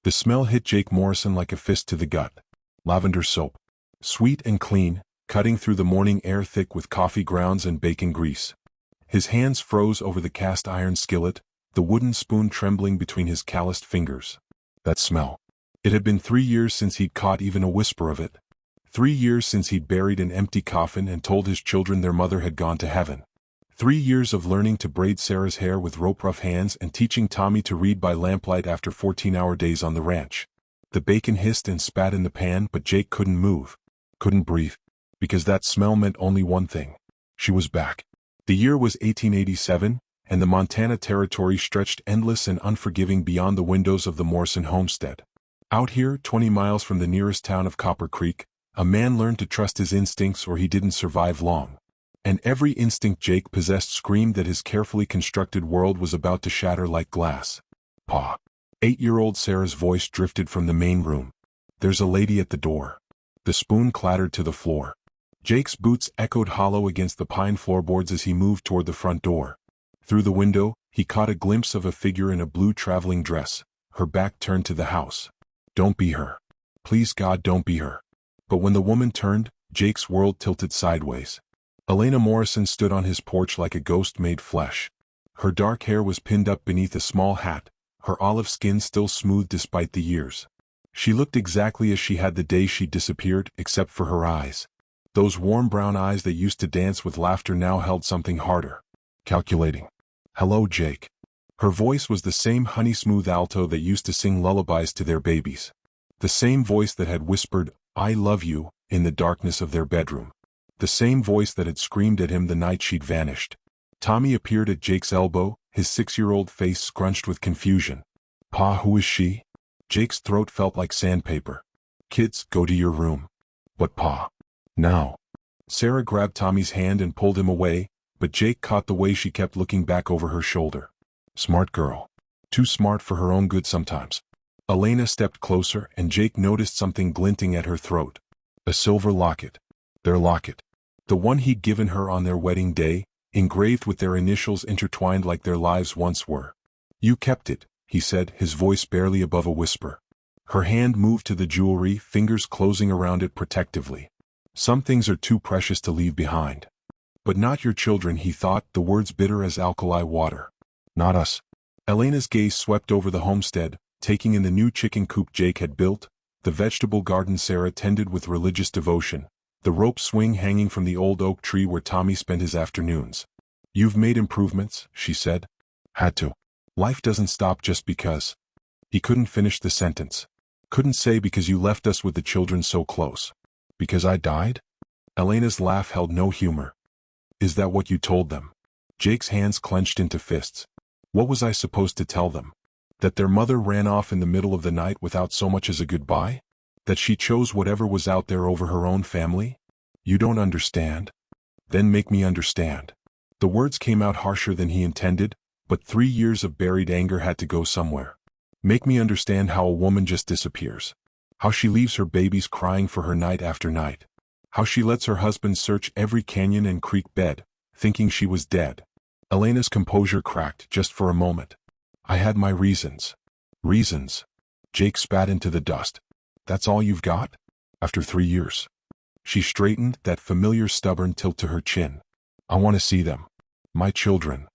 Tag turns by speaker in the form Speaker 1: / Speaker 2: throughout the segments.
Speaker 1: The smell hit Jake Morrison like a fist to the gut. Lavender soap. Sweet and clean, cutting through the morning air thick with coffee grounds and bacon grease. His hands froze over the cast iron skillet, the wooden spoon trembling between his calloused fingers. That smell. It had been 3 years since he'd caught even a whisper of it. 3 years since he'd buried an empty coffin and told his children their mother had gone to heaven. 3 years of learning to braid Sarah's hair with rope-rough hands and teaching Tommy to read by lamplight after 14-hour days on the ranch. The bacon hissed and spat in the pan, but Jake couldn't move, couldn't breathe, because that smell meant only one thing. She was back. The year was 1887, and the Montana Territory stretched endless and unforgiving beyond the windows of the Morrison homestead. Out here, 20 miles from the nearest town of Copper Creek, a man learned to trust his instincts or he didn't survive long. And every instinct Jake possessed screamed that his carefully constructed world was about to shatter like glass. Pa. 8-year-old Sarah's voice drifted from the main room. There's a lady at the door. The spoon clattered to the floor. Jake's boots echoed hollow against the pine floorboards as he moved toward the front door. Through the window, he caught a glimpse of a figure in a blue traveling dress, her back turned to the house. Don't be her. Please God, don't be her. But when the woman turned, Jake's world tilted sideways. Elena Morrison stood on his porch like a ghost made flesh. Her dark hair was pinned up beneath a small hat, her olive skin still smooth despite the years. She looked exactly as she had the day she disappeared, except for her eyes. Those warm brown eyes that used to dance with laughter now held something harder. Calculating. Hello, Jake. Her voice was the same honey-smooth alto that used to sing lullabies to their babies. The same voice that had whispered, "I love you," in the darkness of their bedroom. The same voice that had screamed at him the night she'd vanished. Tommy appeared at Jake's elbow, his 6-year-old face scrunched with confusion. Pa, who is she? Jake's throat felt like sandpaper. Kids, go to your room. But Pa. Now. Sarah grabbed Tommy's hand and pulled him away, but Jake caught the way she kept looking back over her shoulder. Smart girl. Too smart for her own good sometimes. Elena stepped closer and Jake noticed something glinting at her throat. A silver locket. Their locket. The one he'd given her on their wedding day, engraved with their initials intertwined like their lives once were. You kept it, he said, his voice barely above a whisper. Her hand moved to the jewelry, fingers closing around it protectively. Some things are too precious to leave behind. But not your children, he thought, the words bitter as alkali water. Not us. Elena's gaze swept over the homestead, taking in the new chicken coop Jake had built, the vegetable garden Sarah tended with religious devotion, the rope swing hanging from the old oak tree where Tommy spent his afternoons. You've made improvements, she said. Had to. Life doesn't stop just because. He couldn't finish the sentence. Couldn't say because you left us with the children so close. Because I died? Elena's laugh held no humor. Is that what you told them? Jake's hands clenched into fists. What was I supposed to tell them? That their mother ran off in the middle of the night without so much as a goodbye? That she chose whatever was out there over her own family? You don't understand? Then make me understand. The words came out harsher than he intended, but 3 years of buried anger had to go somewhere. Make me understand how a woman just disappears. How she leaves her babies crying for her night after night. How she lets her husband search every canyon and creek bed, thinking she was dead. Elena's composure cracked just for a moment. I had my reasons. Reasons. Jake spat into the dust. That's all you've got? After 3 years. She straightened, that familiar stubborn tilt to her chin. I want to see them. My children.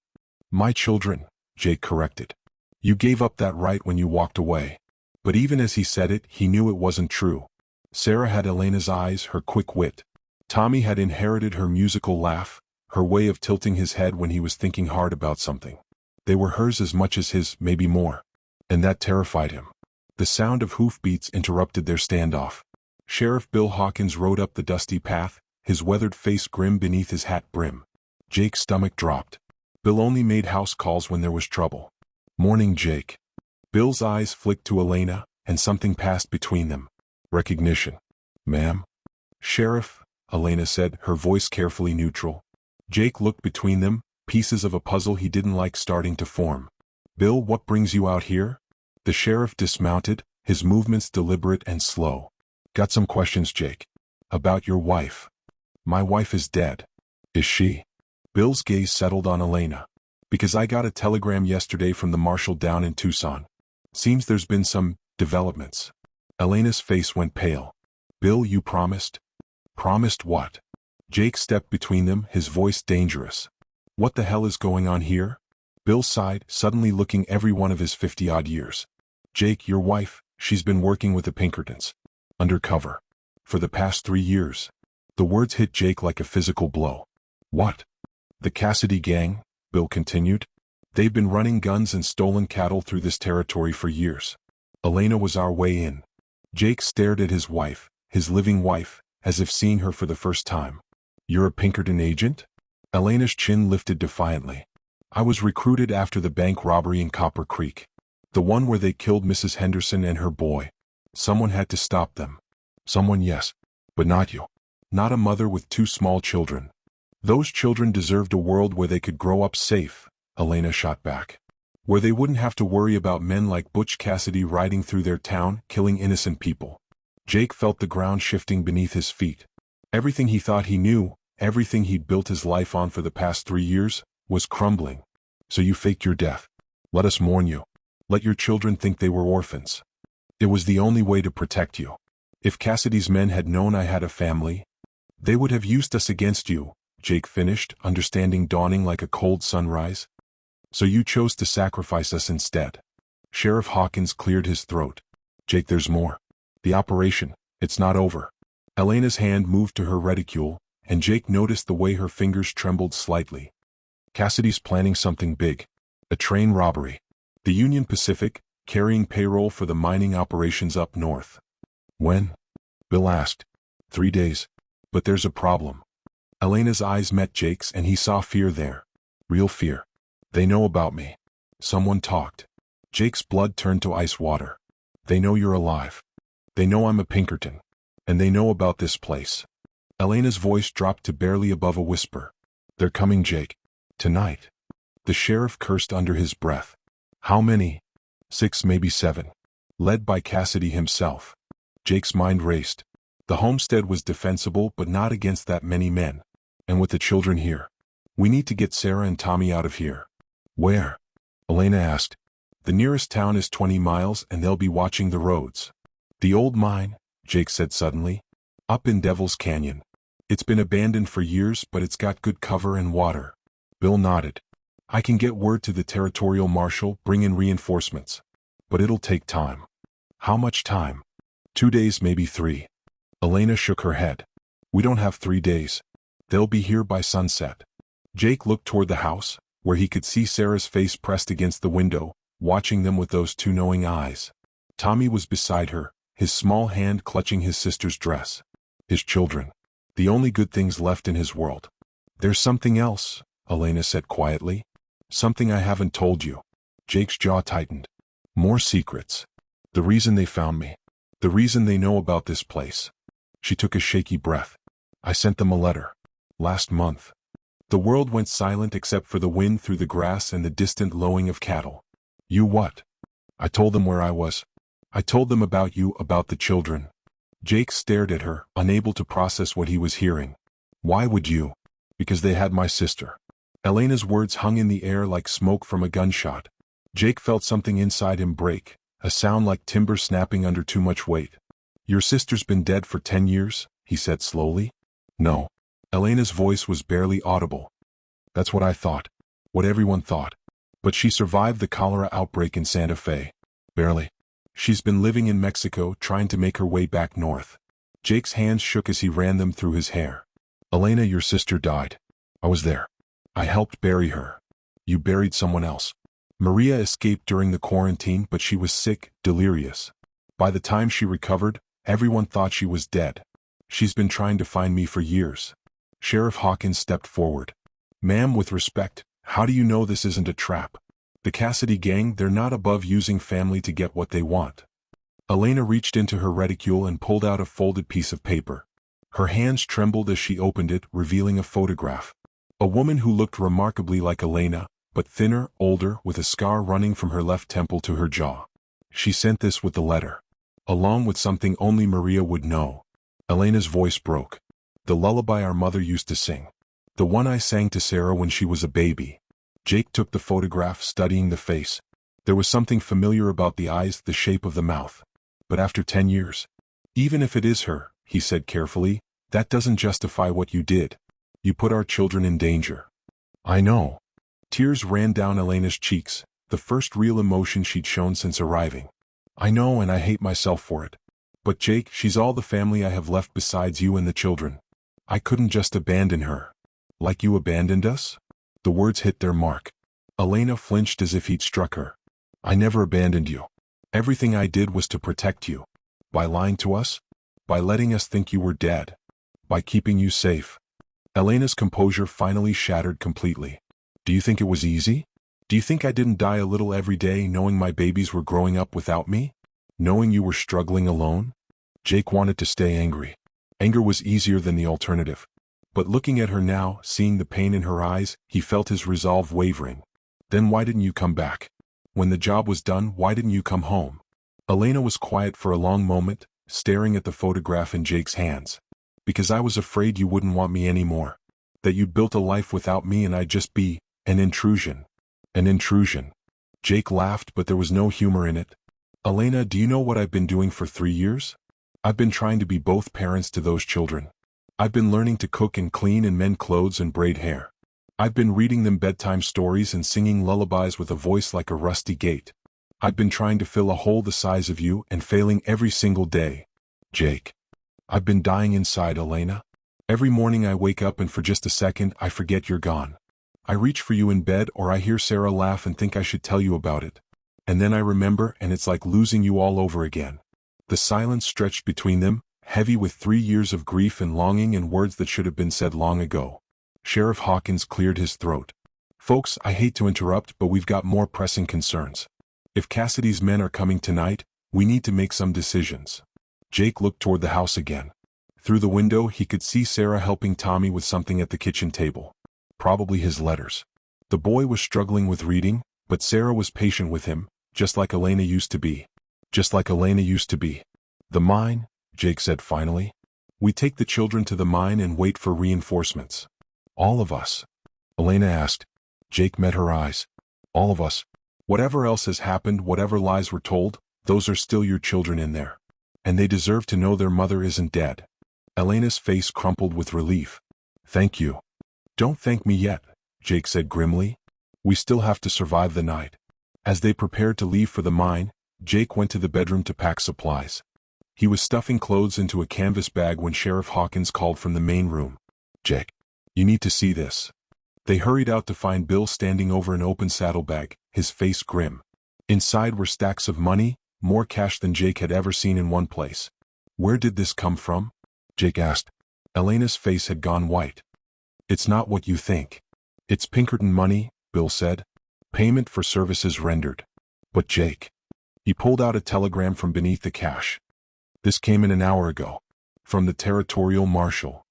Speaker 1: My children, Jake corrected. You gave up that right when you walked away. But even as he said it, he knew it wasn't true. Sarah had Elena's eyes, her quick wit. Tommy had inherited her musical laugh, her way of tilting his head when he was thinking hard about something. They were hers as much as his, maybe more. And that terrified him. The sound of hoofbeats interrupted their standoff. Sheriff Bill Hawkins rode up the dusty path, his weathered face grim beneath his hat brim. Jake's stomach dropped. Bill only made house calls when there was trouble. Morning, Jake. Bill's eyes flicked to Elena, and something passed between them. Recognition. Ma'am? Sheriff, Elena said, her voice carefully neutral. Jake looked between them, pieces of a puzzle he didn't like starting to form. Bill, what brings you out here? The sheriff dismounted, his movements deliberate and slow. Got some questions, Jake. About your wife. My wife is dead. Is she? Bill's gaze settled on Elena. Because I got a telegram yesterday from the marshal down in Tucson. Seems there's been some Developments. Elena's face went pale. Bill, you promised? Promised what? Jake stepped between them, his voice dangerous. What the hell is going on here? Bill sighed, suddenly looking every one of his 50-odd years. Jake, your wife, she's been working with the Pinkertons. Undercover. For the past 3 years. The words hit Jake like a physical blow. What? The Cassidy gang? Bill continued. They've been running guns and stolen cattle through this territory for years. Elena was our way in. Jake stared at his wife, his living wife, as if seeing her for the first time. You're a Pinkerton agent? Elena's chin lifted defiantly. I was recruited after the bank robbery in Copper Creek. The one where they killed Mrs. Henderson and her boy. Someone had to stop them. Someone, yes. But not you. Not a mother with 2 small children. Those children deserved a world where they could grow up safe, Elena shot back. Where they wouldn't have to worry about men like Butch Cassidy riding through their town, killing innocent people. Jake felt the ground shifting beneath his feet. Everything he thought he knew, everything he'd built his life on for the past 3 years, was crumbling. So you faked your death. Let us mourn you. Let your children think they were orphans. It was the only way to protect you. If Cassidy's men had known I had a family, they would have used us against you, Jake finished, understanding dawning like a cold sunrise. So you chose to sacrifice us instead. Sheriff Hawkins cleared his throat. Jake, there's more. The operation, it's not over. Elena's hand moved to her reticule, and Jake noticed the way her fingers trembled slightly. Cassidy's planning something big. A train robbery. The Union Pacific, carrying payroll for the mining operations up north. When? Bill asked. 3 days. But there's a problem. Elena's eyes met Jake's and he saw fear there. Real fear. They know about me. Someone talked. Jake's blood turned to ice water. They know you're alive. They know I'm a Pinkerton. And they know about this place. Elena's voice dropped to barely above a whisper. They're coming, Jake. Tonight. The sheriff cursed under his breath. How many? 6, maybe 7. Led by Cassidy himself. Jake's mind raced. The homestead was defensible but not against that many men. And with the children here. We need to get Sarah and Tommy out of here. Where? Elena asked. The nearest town is 20 miles and they'll be watching the roads. The old mine, Jake said suddenly. Up in Devil's Canyon. It's been abandoned for years but it's got good cover and water. Bill nodded. I can get word to the territorial marshal, bring in reinforcements. But it'll take time. How much time? 2 days, maybe 3. Elena shook her head. We don't have 3 days. They'll be here by sunset. Jake looked toward the house, where he could see Sarah's face pressed against the window, watching them with those 2 knowing eyes. Tommy was beside her, his small hand clutching his sister's dress. His children. The only good things left in his world. There's something else, Elena said quietly. Something I haven't told you. Jake's jaw tightened. More secrets. The reason they found me. The reason they know about this place. She took a shaky breath. I sent them a letter. Last month. The world went silent except for the wind through the grass and the distant lowing of cattle. You what? I told them where I was. I told them about you, about the children. Jake stared at her, unable to process what he was hearing. Why would you? Because they had my sister. Elena's words hung in the air like smoke from a gunshot. Jake felt something inside him break, a sound like timber snapping under too much weight. Your sister's been dead for 10 years, he said slowly. No. Elena's voice was barely audible. That's what I thought. What everyone thought. But she survived the cholera outbreak in Santa Fe. Barely. She's been living in Mexico, trying to make her way back north. Jake's hands shook as he ran them through his hair. Elena, your sister died. I was there. I helped bury her. You buried someone else. Maria escaped during the quarantine, but she was sick, delirious. By the time she recovered, everyone thought she was dead. She's been trying to find me for years. Sheriff Hawkins stepped forward. Ma'am, with respect, how do you know this isn't a trap? The Cassidy gang, they're not above using family to get what they want. Elena reached into her reticule and pulled out a folded piece of paper. Her hands trembled as she opened it, revealing a photograph. A woman who looked remarkably like Elena, but thinner, older, with a scar running from her left temple to her jaw. She sent this with the letter. Along with something only Maria would know. Elena's voice broke. The lullaby our mother used to sing. The one I sang to Sarah when she was a baby. Jake took the photograph, studying the face. There was something familiar about the eyes, the shape of the mouth. but after 10 years. Even if it is her, he said carefully, that doesn't justify what you did. You put our children in danger. I know. Tears ran down Elena's cheeks, the first real emotion she'd shown since arriving. I know, and I hate myself for it. But Jake, she's all the family I have left besides you and the children. I couldn't just abandon her. Like you abandoned us? The words hit their mark. Elena flinched as if he'd struck her. I never abandoned you. Everything I did was to protect you. By lying to us? By letting us think you were dead. By keeping you safe. Elena's composure finally shattered completely. Do you think it was easy? Do you think I didn't die a little every day knowing my babies were growing up without me? Knowing you were struggling alone? Jake wanted to stay angry. Anger was easier than the alternative. But looking at her now, seeing the pain in her eyes, he felt his resolve wavering. Then why didn't you come back? When the job was done, why didn't you come home? Elena was quiet for a long moment, staring at the photograph in Jake's hands. Because I was afraid you wouldn't want me anymore. That you'd built a life without me and I'd just be an intrusion. An intrusion. Jake laughed, but there was no humor in it. Elena, do you know what I've been doing for 3 years? I've been trying to be both parents to those children. I've been learning to cook and clean and mend clothes and braid hair. I've been reading them bedtime stories and singing lullabies with a voice like a rusty gate. I've been trying to fill a hole the size of you and failing every single day. Jake. I've been dying inside, Elena. Every morning I wake up and for just a second I forget you're gone. I reach for you in bed or I hear Sarah laugh and think I should tell you about it. And then I remember and it's like losing you all over again. The silence stretched between them, heavy with 3 years of grief and longing and words that should have been said long ago. Sheriff Hawkins cleared his throat. Folks, I hate to interrupt, but we've got more pressing concerns. If Cassidy's men are coming tonight, we need to make some decisions. Jake looked toward the house again. Through the window he could see Sarah helping Tommy with something at the kitchen table. Probably his letters. The boy was struggling with reading, but Sarah was patient with him, just like Elena used to be. Just like Elena used to be. The mine, Jake said finally. We take the children to the mine and wait for reinforcements. All of us? Elena asked. Jake met her eyes. All of us. Whatever else has happened, whatever lies were told, those are still your children in there. And they deserve to know their mother isn't dead. Elena's face crumpled with relief. Thank you. Don't thank me yet, Jake said grimly. We still have to survive the night. As they prepared to leave for the mine, Jake went to the bedroom to pack supplies. He was stuffing clothes into a canvas bag when Sheriff Hawkins called from the main room. Jake, you need to see this. They hurried out to find Bill standing over an open saddlebag, his face grim. Inside were stacks of money, more cash than Jake had ever seen in one place. Where did this come from? Jake asked. Elena's face had gone white. It's not what you think. It's Pinkerton money, Bill said. Payment for services rendered. But Jake. He pulled out a telegram from beneath the cash. This came in an hour ago. From the territorial marshal.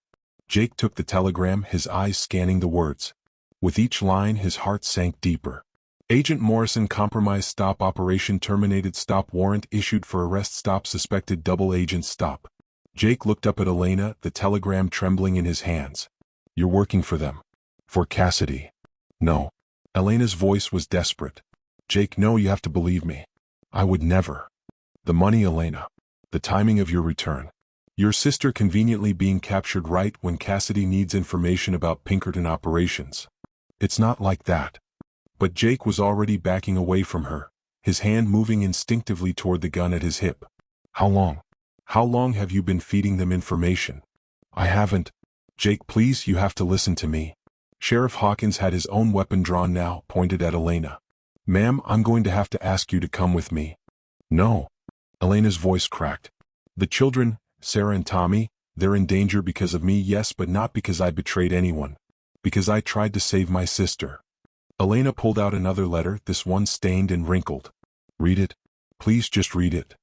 Speaker 1: Jake took the telegram, his eyes scanning the words. With each line his heart sank deeper. Agent Morrison compromised stop operation terminated stop warrant issued for arrest stop suspected double agent stop. Jake looked up at Elena, the telegram trembling in his hands. You're working for them. For Cassidy. No. Elena's voice was desperate. Jake, no, you have to believe me. I would never. The money, Elena. The timing of your return. Your sister conveniently being captured right when Cassidy needs information about Pinkerton operations. It's not like that. But Jake was already backing away from her, his hand moving instinctively toward the gun at his hip. How long? How long have you been feeding them information? I haven't. Jake, please, you have to listen to me. Sheriff Hawkins had his own weapon drawn now, pointed at Elena. Ma'am, I'm going to have to ask you to come with me. No. Elena's voice cracked. The children, Sarah and Tommy, they're in danger because of me, yes, but not because I betrayed anyone. Because I tried to save my sister. Elena pulled out another letter, this one stained and wrinkled. Read it. Please just read it.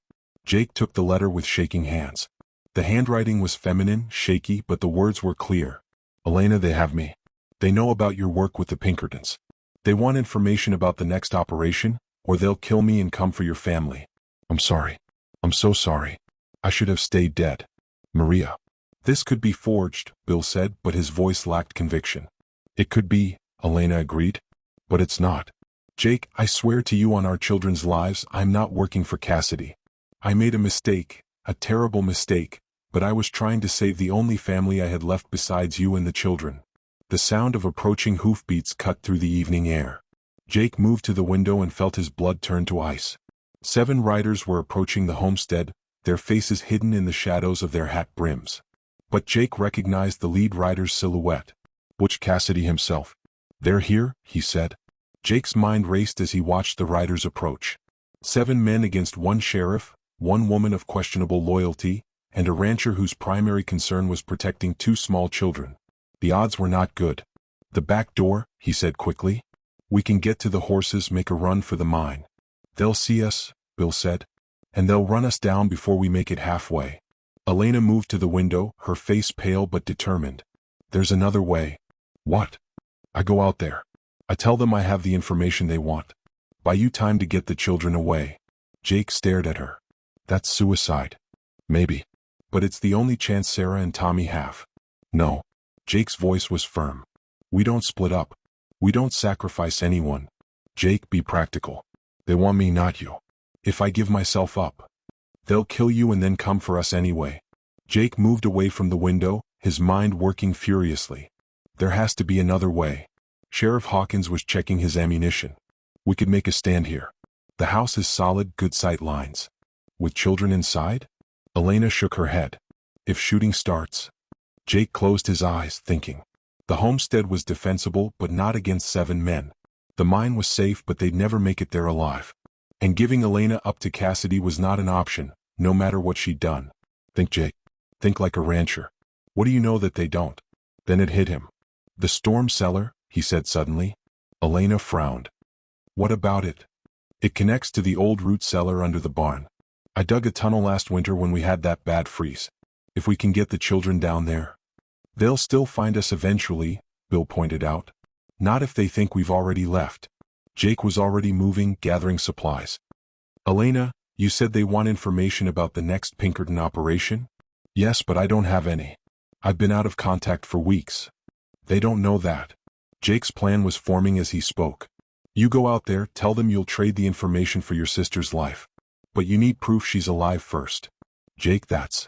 Speaker 1: Jake took the letter with shaking hands. The handwriting was feminine, shaky, but the words were clear. Elena, they have me. They know about your work with the Pinkertons. They want information about the next operation, or they'll kill me and come for your family. I'm sorry. I'm so sorry. I should have stayed dead. Maria. This could be forged, Bill said, but his voice lacked conviction. It could be, Elena agreed. But it's not. Jake, I swear to you on our children's lives, I'm not working for Cassidy. I made a mistake, a terrible mistake, but I was trying to save the only family I had left besides you and the children. The sound of approaching hoofbeats cut through the evening air. Jake moved to the window and felt his blood turn to ice. 7 riders were approaching the homestead, their faces hidden in the shadows of their hat brims. But Jake recognized the lead rider's silhouette. Butch Cassidy himself. "They're here," he said. Jake's mind raced as he watched the riders approach. 7 men against 1 sheriff, 1 woman of questionable loyalty, and a rancher whose primary concern was protecting 2 small children. The odds were not good. "The back door," he said quickly. "We can get to the horses, make a run for the mine." "They'll see us," Bill said. "And they'll run us down before we make it halfway." Elena moved to the window, her face pale but determined. "There's another way." "What?" "I go out there. I tell them I have the information they want. Buy you time to get the children away." Jake stared at her. "That's suicide." "Maybe. But it's the only chance Sarah and Tommy have." "No." Jake's voice was firm. "We don't split up. We don't sacrifice anyone. Jake, be practical. They want me, not you. If I give myself up, they'll kill you and then come for us anyway." Jake moved away from the window, his mind working furiously. There has to be another way. Sheriff Hawkins was checking his ammunition. "We could make a stand here. The house is solid, good sight lines." "With children inside?" Elena shook her head. "If shooting starts." Jake closed his eyes, thinking. The homestead was defensible, but not against 7 men. The mine was safe, but they'd never make it there alive. And giving Elena up to Cassidy was not an option, no matter what she'd done. "Think, Jake. Think like a rancher. What do you know that they don't?" Then it hit him. "The storm cellar," he said suddenly. Elena frowned. "What about it?" "It connects to the old root cellar under the barn. I dug a tunnel last winter when we had that bad freeze. If we can get the children down there." "They'll still find us eventually," Bill pointed out. "Not if they think we've already left." Jake was already moving, gathering supplies. "Elena, you said they want information about the next Pinkerton operation?" "Yes, but I don't have any. I've been out of contact for weeks." "They don't know that." Jake's plan was forming as he spoke. "You go out there, tell them you'll trade the information for your sister's life. But you need proof she's alive first." "Jake, that's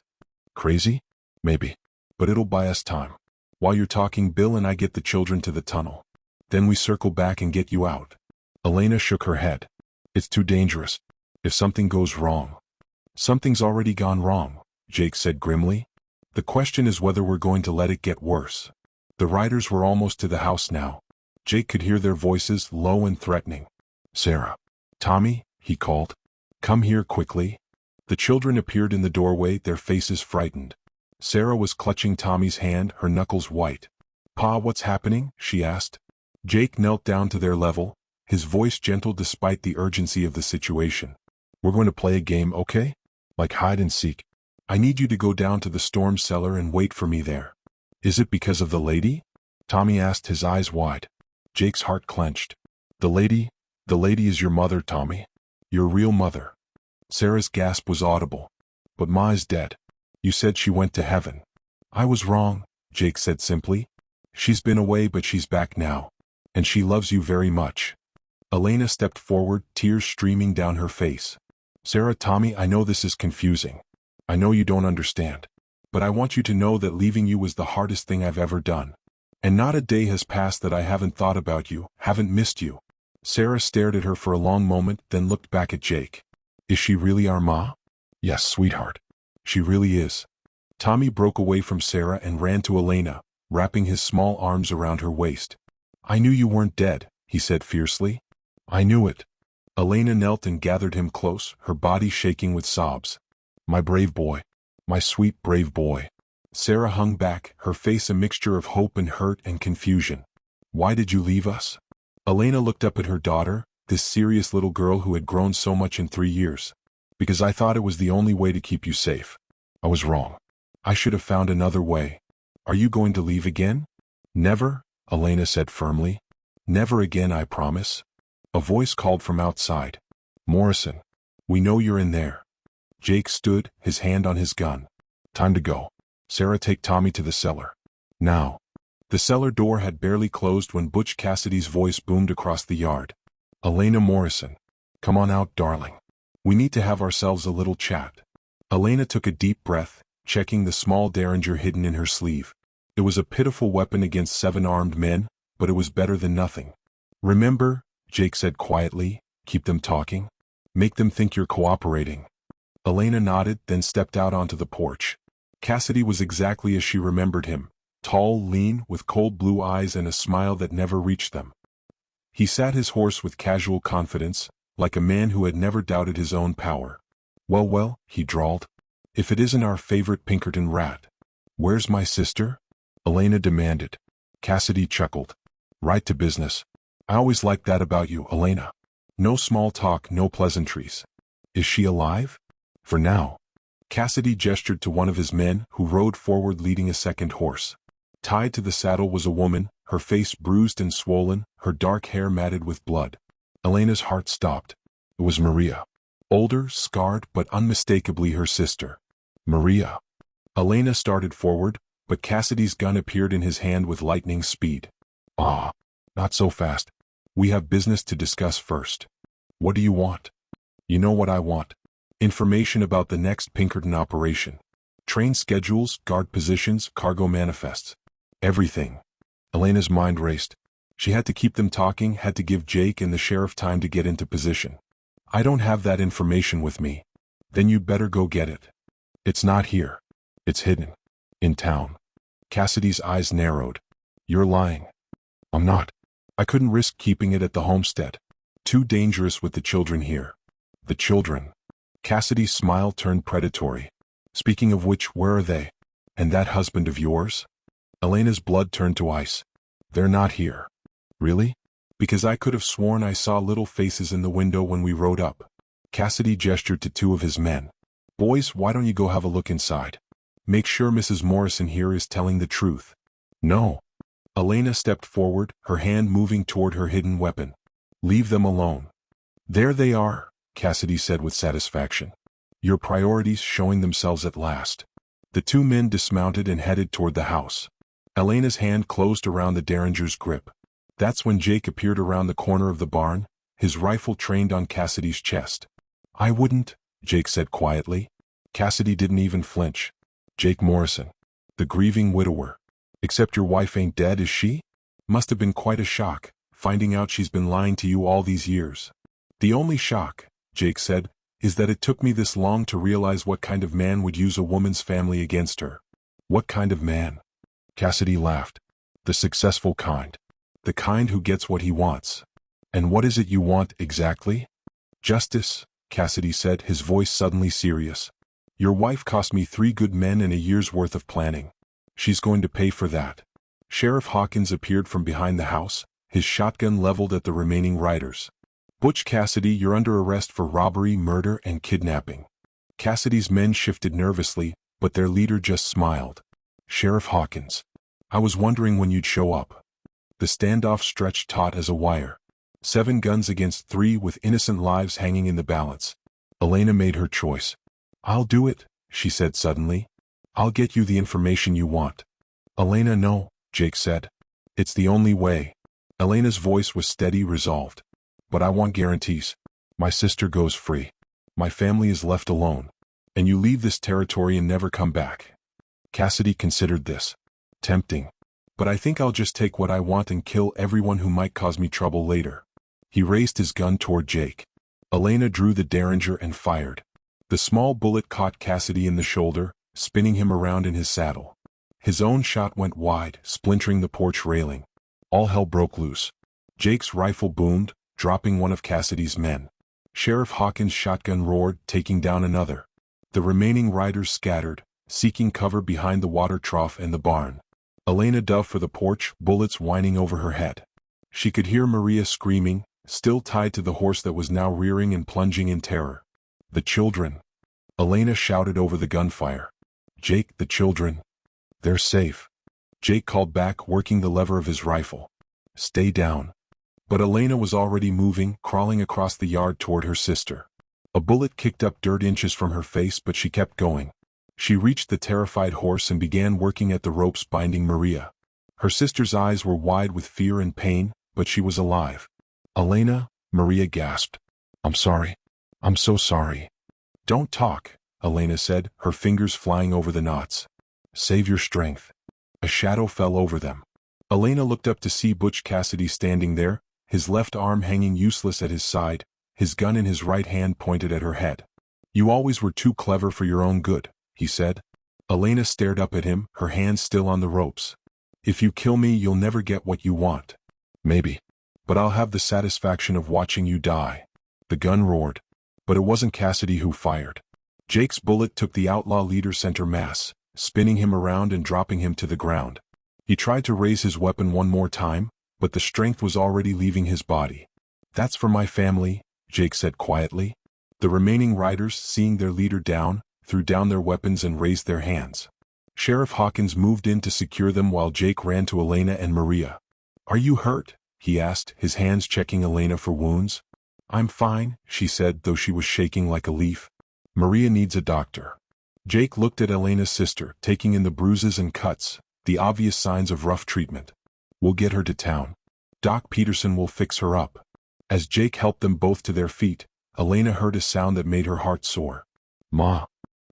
Speaker 1: crazy?" "Maybe. But it'll buy us time. While you're talking, Bill and I get the children to the tunnel. Then we circle back and get you out." Elena shook her head. "It's too dangerous. If something goes wrong." "Something's already gone wrong," Jake said grimly. "The question is whether we're going to let it get worse." The riders were almost to the house now. Jake could hear their voices, low and threatening. "Sarah. Tommy," he called. "Come here quickly." The children appeared in the doorway, their faces frightened. Sarah was clutching Tommy's hand, her knuckles white. "Pa, what's happening?" she asked. Jake knelt down to their level, his voice gentle despite the urgency of the situation. "We're going to play a game, okay? Like hide and seek. I need you to go down to the storm cellar and wait for me there." "Is it because of the lady?" Tommy asked, his eyes wide. Jake's heart clenched. The lady is your mother, Tommy. Your real mother." Sarah's gasp was audible. "But Ma is dead. You said she went to heaven." "I was wrong," Jake said simply. "She's been away, but she's back now. And she loves you very much." Elena stepped forward, tears streaming down her face. "Sarah, Tommy, I know this is confusing. I know you don't understand. But I want you to know that leaving you was the hardest thing I've ever done. And not a day has passed that I haven't thought about you, haven't missed you." Sarah stared at her for a long moment, then looked back at Jake. "Is she really our Ma?" "Yes, sweetheart. She really is." Tommy broke away from Sarah and ran to Elena, wrapping his small arms around her waist. "I knew you weren't dead," he said fiercely. "I knew it." Elena knelt and gathered him close, her body shaking with sobs. "My brave boy. My sweet, brave boy." Sarah hung back, her face a mixture of hope and hurt and confusion. "Why did you leave us?" Elena looked up at her daughter, this serious little girl who had grown so much in 3 years. "Because I thought it was the only way to keep you safe. I was wrong. I should have found another way." "Are you going to leave again?" "Never," Elena said firmly. "Never again, I promise." A voice called from outside. "Morrison. We know you're in there." Jake stood, his hand on his gun. "Time to go. Sarah, take Tommy to the cellar. Now." The cellar door had barely closed when Butch Cassidy's voice boomed across the yard. "Elena Morrison. Come on out, darling. We need to have ourselves a little chat. Elena took a deep breath, checking the small derringer hidden in her sleeve. It was a pitiful weapon against 7 armed men, but it was better than nothing. Remember, Jake said quietly, keep them talking. Make them think you're cooperating. Elena nodded, then stepped out onto the porch. Cassidy was exactly as she remembered him, tall, lean, with cold blue eyes and a smile that never reached them. He sat his horse with casual confidence, like a man who had never doubted his own power. Well, he drawled. If it isn't our favorite Pinkerton rat. Where's my sister? Elena demanded. Cassidy chuckled. Right to business. I always liked that about you, Elena. No small talk, no pleasantries. Is she alive? For now. Cassidy gestured to one of his men, who rode forward leading a second horse. Tied to the saddle was a woman, her face bruised and swollen, her dark hair matted with blood. Elena's heart stopped. It was Maria. Older, scarred, but unmistakably her sister. Maria. Elena started forward, but Cassidy's gun appeared in his hand with lightning speed. Ah, not so fast. We have business to discuss first. What do you want? You know what I want. Information about the next Pinkerton operation. Train schedules, guard positions, cargo manifests. Everything. Elena's mind raced. She had to keep them talking, had to give Jake and the sheriff time to get into position. I don't have that information with me. Then you'd better go get it. It's not here. It's hidden. In town. Cassidy's eyes narrowed. You're lying. I'm not. I couldn't risk keeping it at the homestead. Too dangerous with the children here. The children. Cassidy's smile turned predatory. Speaking of which, where are they? And that husband of yours? Elena's blood turned to ice. They're not here. Really? Because I could have sworn I saw little faces in the window when we rode up. Cassidy gestured to 2 of his men. Boys, why don't you go have a look inside? Make sure Mrs. Morrison here is telling the truth. No. Elena stepped forward, her hand moving toward her hidden weapon. Leave them alone. There they are, Cassidy said with satisfaction. Your priorities showing themselves at last. The 2 men dismounted and headed toward the house. Elena's hand closed around the derringer's grip. That's when Jake appeared around the corner of the barn, his rifle trained on Cassidy's chest. I wouldn't, Jake said quietly. Cassidy didn't even flinch. Jake Morrison. The grieving widower. Except your wife ain't dead, is she? Must have been quite a shock, finding out she's been lying to you all these years. The only shock, Jake said, is that it took me this long to realize what kind of man would use a woman's family against her. What kind of man? Cassidy laughed. The successful kind. The kind who gets what he wants. And what is it you want exactly? Justice, Cassidy said, his voice suddenly serious. Your wife cost me 3 good men and a year's worth of planning. She's going to pay for that. Sheriff Hawkins appeared from behind the house, his shotgun leveled at the remaining riders. Butch Cassidy, you're under arrest for robbery, murder, and kidnapping. Cassidy's men shifted nervously, but their leader just smiled. Sheriff Hawkins. I was wondering when you'd show up. The standoff stretched taut as a wire. 7 guns against 3 with innocent lives hanging in the balance. Elena made her choice. I'll do it, she said suddenly. I'll get you the information you want. Elena, no, Jake said. It's the only way. Elena's voice was steady, resolved. But I want guarantees. My sister goes free. My family is left alone. And you leave this territory and never come back. Cassidy considered this. Tempting. But I think I'll just take what I want and kill everyone who might cause me trouble later. He raised his gun toward Jake. Elena drew the derringer and fired. The small bullet caught Cassidy in the shoulder, spinning him around in his saddle. His own shot went wide, splintering the porch railing. All hell broke loose. Jake's rifle boomed, dropping one of Cassidy's men. Sheriff Hawkins' shotgun roared, taking down another. The remaining riders scattered, seeking cover behind the water trough and the barn. Elena dove for the porch, bullets whining over her head. She could hear Maria screaming, still tied to the horse that was now rearing and plunging in terror. The children. Elena shouted over the gunfire. Jake, the children. They're safe. Jake called back, working the lever of his rifle. Stay down. But Elena was already moving, crawling across the yard toward her sister. A bullet kicked up dirt inches from her face, but she kept going. She reached the terrified horse and began working at the ropes binding Maria. Her sister's eyes were wide with fear and pain, but she was alive. Elena, Maria gasped. I'm sorry. I'm so sorry. Don't talk, Elena said, her fingers flying over the knots. Save your strength. A shadow fell over them. Elena looked up to see Butch Cassidy standing there, his left arm hanging useless at his side, his gun in his right hand pointed at her head. You always were too clever for your own good, he said. Elena stared up at him, her hands still on the ropes. If you kill me, you'll never get what you want. Maybe. But I'll have the satisfaction of watching you die. The gun roared. But it wasn't Cassidy who fired. Jake's bullet took the outlaw leader center mass, spinning him around and dropping him to the ground. He tried to raise his weapon one more time, but the strength was already leaving his body. That's for my family, Jake said quietly. The remaining riders, seeing their leader down, threw down their weapons and raised their hands. Sheriff Hawkins moved in to secure them while Jake ran to Elena and Maria. Are you hurt? He asked, his hands checking Elena for wounds. I'm fine, she said, though she was shaking like a leaf. Maria needs a doctor. Jake looked at Elena's sister, taking in the bruises and cuts, the obvious signs of rough treatment. We'll get her to town. Doc Peterson will fix her up. As Jake helped them both to their feet, Elena heard a sound that made her heart soar. Ma.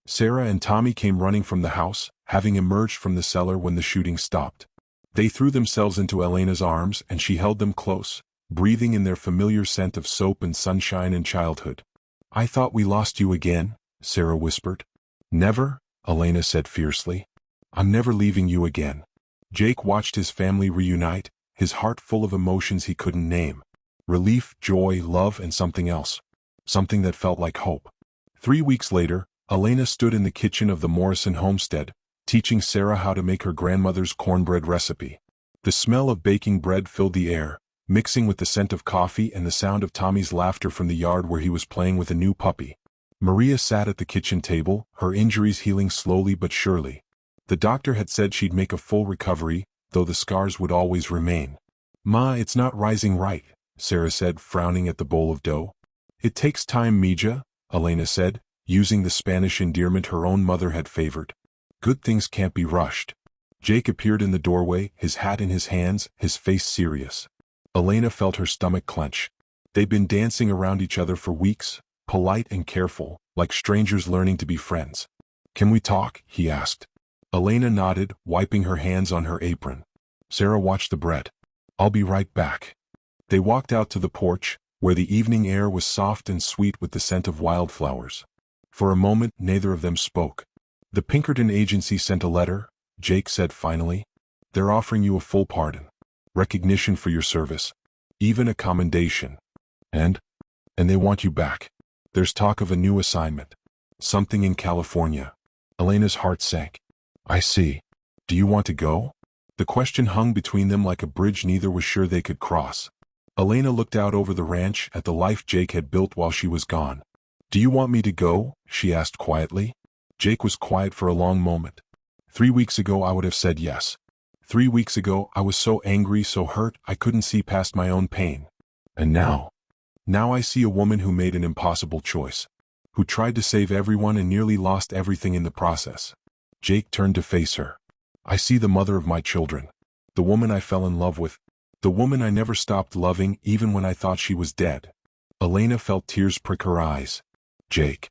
Speaker 1: Sarah and Tommy came running from the house, having emerged from the cellar when the shooting stopped. They threw themselves into Elena's arms and she held them close, breathing in their familiar scent of soap and sunshine and childhood. I thought we lost you again, Sarah whispered. Never, Elena said fiercely. I'm never leaving you again. Jake watched his family reunite, his heart full of emotions he couldn't name. Relief, joy, love, and something else. Something that felt like hope. 3 weeks later, Elena stood in the kitchen of the Morrison homestead, teaching Sarah how to make her grandmother's cornbread recipe. The smell of baking bread filled the air, mixing with the scent of coffee and the sound of Tommy's laughter from the yard where he was playing with a new puppy. Maria sat at the kitchen table, her injuries healing slowly but surely. The doctor had said she'd make a full recovery, though the scars would always remain. Ma, it's not rising right, Sarah said, frowning at the bowl of dough. It takes time, Mija, Elena said, using the Spanish endearment her own mother had favored. Good things can't be rushed. Jake appeared in the doorway, his hat in his hands, his face serious. Elena felt her stomach clench. They'd been dancing around each other for weeks, polite and careful, like strangers learning to be friends. Can we talk? He asked. Elena nodded, wiping her hands on her apron. Sarah watched the bread. I'll be right back. They walked out to the porch, where the evening air was soft and sweet with the scent of wildflowers. For a moment, neither of them spoke. The Pinkerton agency sent a letter, Jake said finally. They're offering you a full pardon. Recognition for your service. Even a commendation. And they want you back. There's talk of a new assignment. Something in California. Elena's heart sank. I see. Do you want to go? The question hung between them like a bridge neither was sure they could cross. Elena looked out over the ranch at the life Jake had built while she was gone. Do you want me to go? She asked quietly. Jake was quiet for a long moment. 3 weeks ago I would have said yes. 3 weeks ago I was so angry, so hurt, I couldn't see past my own pain. And now? Now I see a woman who made an impossible choice. Who tried to save everyone and nearly lost everything in the process. Jake turned to face her. I see the mother of my children. The woman I fell in love with. The woman I never stopped loving even when I thought she was dead. Elena felt tears prick her eyes. Jake.